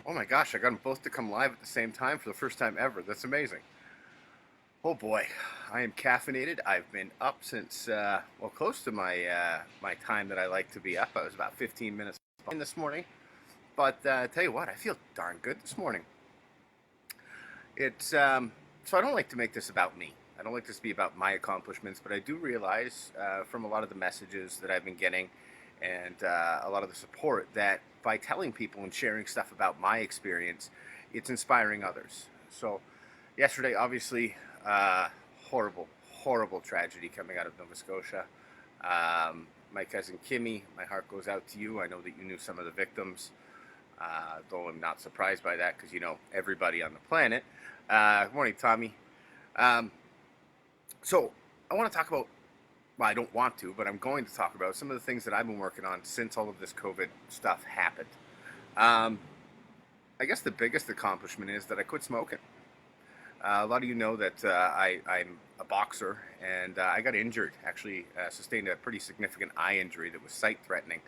Oh my gosh, I got them both to come live at the same time for the first time ever. That's amazing. Oh boy, I am caffeinated. I've been up since, well, close to my time that I like to be up. I was about 15 minutes behind this morning. But tell you what, I feel darn good this morning. So I don't like to make this about me. I don't like this to be about my accomplishments, but I do realize from a lot of the messages that I've been getting and a lot of the support that by telling people and sharing stuff about my experience, it's inspiring others. So yesterday, obviously, horrible, horrible tragedy coming out of Nova Scotia. My cousin Kimmy, my heart goes out to you. I know that you knew some of the victims, though I'm not surprised by that because you know everybody on the planet. Good morning, Tommy. Um, so I want to talk about, well, I don't want to, but I'm going to talk about some of the things that I've been working on since all of this COVID stuff happened. Um, I guess the biggest accomplishment is that I quit smoking. A lot of you know that I'm a boxer, and I got injured, actually sustained a pretty significant eye injury that was sight-threatening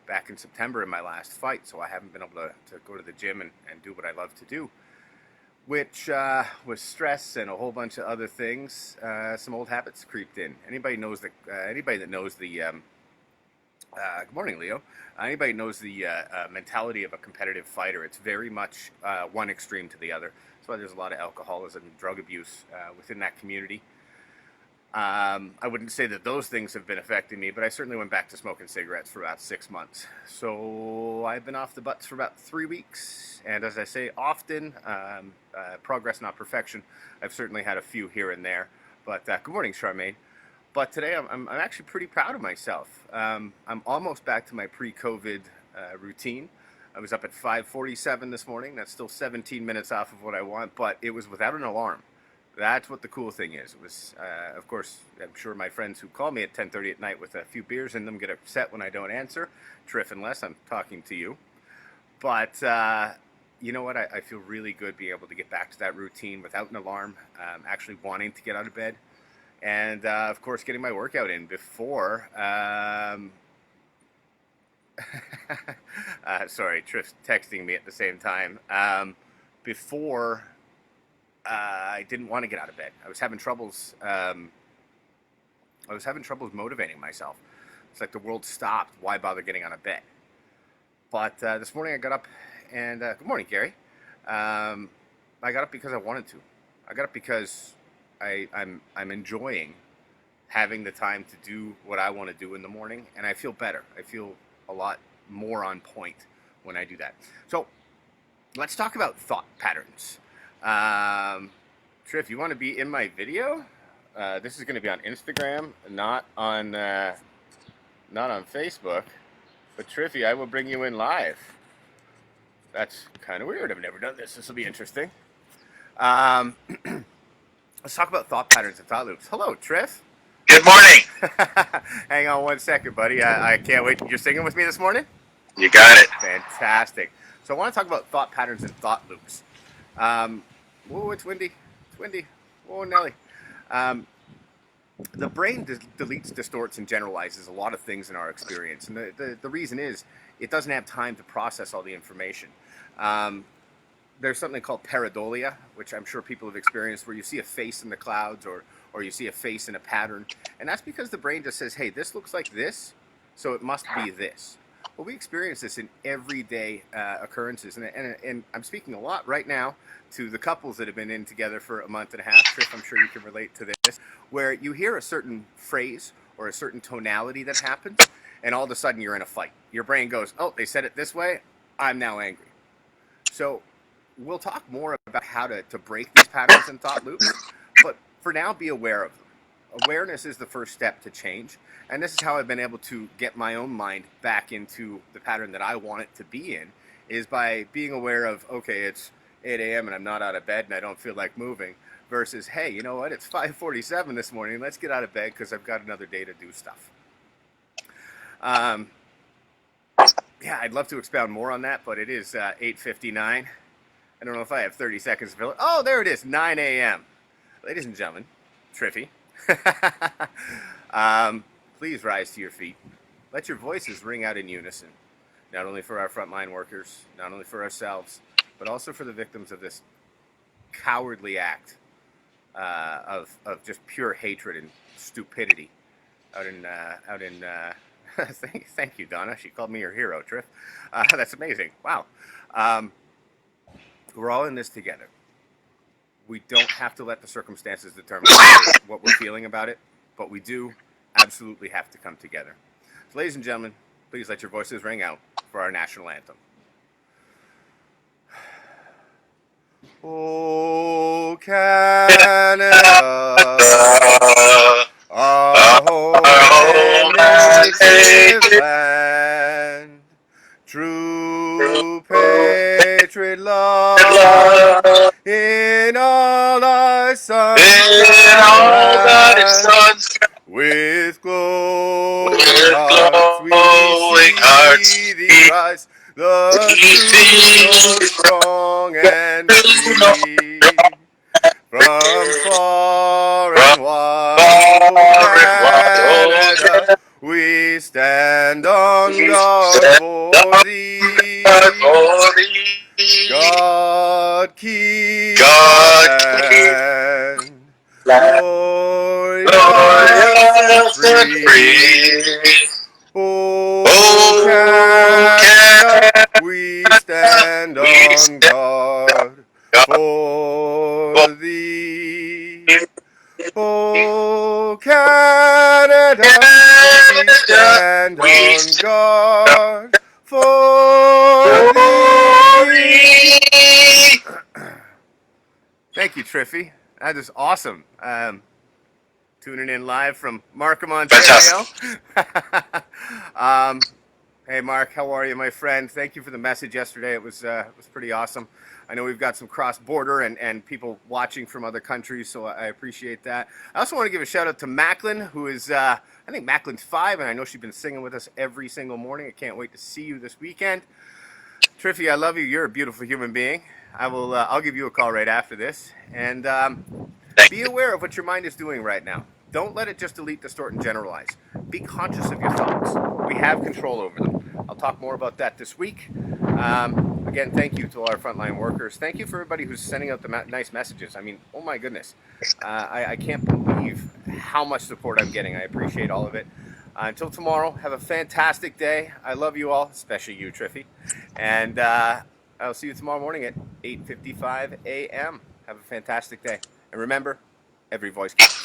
back in September in my last fight, so I haven't been able to go to the gym and do what I love to do, which was stress and a whole bunch of other things. Some old habits creeped in. Anybody that knows the good morning, Leo. Anybody knows the mentality of a competitive fighter? It's very much one extreme to the other. That's why there's a lot of alcoholism and drug abuse within that community. I wouldn't say that those things have been affecting me, but I certainly went back to smoking cigarettes for about 6 months. So I've been off the butts for about 3 weeks. And as I say often, progress, not perfection. I've certainly had a few here and there. But good morning, Charmaine. But today I'm actually pretty proud of myself. I'm almost back to my pre-COVID routine. I was up at 5:47 this morning. That's still 17 minutes off of what I want, but it was without an alarm. That's what the cool thing is. It was, of course, I'm sure my friends who call me at 10:30 at night with a few beers in them get upset when I don't answer. Triff, unless I'm talking to you. But you know what? I feel really good being able to get back to that routine without an alarm, actually wanting to get out of bed. And of course, getting my workout in before. Sorry, Triff's texting me at the same time. Before I didn't want to get out of bed. I was having troubles. Motivating myself. It's like the world stopped. Why bother getting out of bed? But this morning I got up, and good morning, Gary. I got up because I wanted to. I got up because I'm enjoying having the time to do what I want to do in the morning, and I feel better. I feel a lot more on point when I do that. So let's talk about thought patterns. Triff, you want to be in my video? This is going to be on Instagram, not on Facebook. But Triffy, I will bring you in live. That's kind of weird. I've never done this. This will be interesting. Let's talk about thought patterns and thought loops. Hello, Triff. Good morning. Hang on one second, buddy. I can't wait. You're singing with me this morning? You got it. Fantastic. So I want to talk about thought patterns and thought loops. Whoa, it's windy. It's windy. Whoa, Nelly. The brain deletes, distorts, and generalizes a lot of things in our experience. And the reason is it doesn't have time to process all the information. There's something called pareidolia, which I'm sure people have experienced, where you see a face in the clouds or you see a face in a pattern. And that's because the brain just says, hey, this looks like this, so it must be this. Well, we experience this in everyday occurrences. And I'm speaking a lot right now to the couples that have been in together for a month and a half. Triff, I'm sure you can relate to this, where you hear a certain phrase or a certain tonality that happens, and all of a sudden you're in a fight. Your brain goes, oh, they said it this way, I'm now angry. So we'll talk more about how to break these patterns and thought loops, but for now, be aware of them. Awareness is the first step to change, and this is how I've been able to get my own mind back into the pattern that I want it to be in, is by being aware of, okay, it's 8 a.m. and I'm not out of bed and I don't feel like moving, versus, hey, you know what, it's 5:47 this morning, let's get out of bed because I've got another day to do stuff. Yeah, I'd love to expound more on that, but it is 8:59. I don't know if I have 30 seconds to fill it. Oh, there it is, 9 a.m. Ladies and gentlemen, Triffy, please rise to your feet. Let your voices ring out in unison, not only for our frontline workers, not only for ourselves, but also for the victims of this cowardly act of just pure hatred and stupidity out in thank you, Donna. She called me her hero, Triff. That's amazing. Wow. We're all in this together. We don't have to let the circumstances determine what we're feeling about it, but we do absolutely have to come together. So, ladies and gentlemen, please let your voices ring out for our national anthem. Oh, Canada, our home and native land, true patriot love in all our sons with glowing hearts we see thee rise, the true strong and free. From far and wide, oh Canada, we stand on guard for thee. God keep our land, glorious and free. Oh Canada, we stand on guard for thee. Oh Canada, we stand on guard for thee. Thank you, Triffy. That is awesome. Tuning in live from Markham, Ontario. Hey, Mark, how are you, my friend? Thank you for the message yesterday. It was pretty awesome. I know we've got some cross-border and people watching from other countries, so I appreciate that. I also want to give a shout-out to Macklin, who is, I think Macklin's 5, and I know she's been singing with us every single morning. I can't wait to see you this weekend. Triffy, I love you. You're a beautiful human being. I'll give you a call right after this. And be aware of what your mind is doing right now. Don't let it just delete, distort, and generalize. Be conscious of your thoughts. We have control over them. I'll talk more about that this week. Again, thank you to all our frontline workers. Thank you for everybody who's sending out the nice messages. I mean, oh my goodness. I can't believe how much support I'm getting. I appreciate all of it. Until tomorrow, have a fantastic day. I love you all, especially you, Triffy. And I'll see you tomorrow morning at 8:55 a.m. Have a fantastic day. And remember, every voice counts.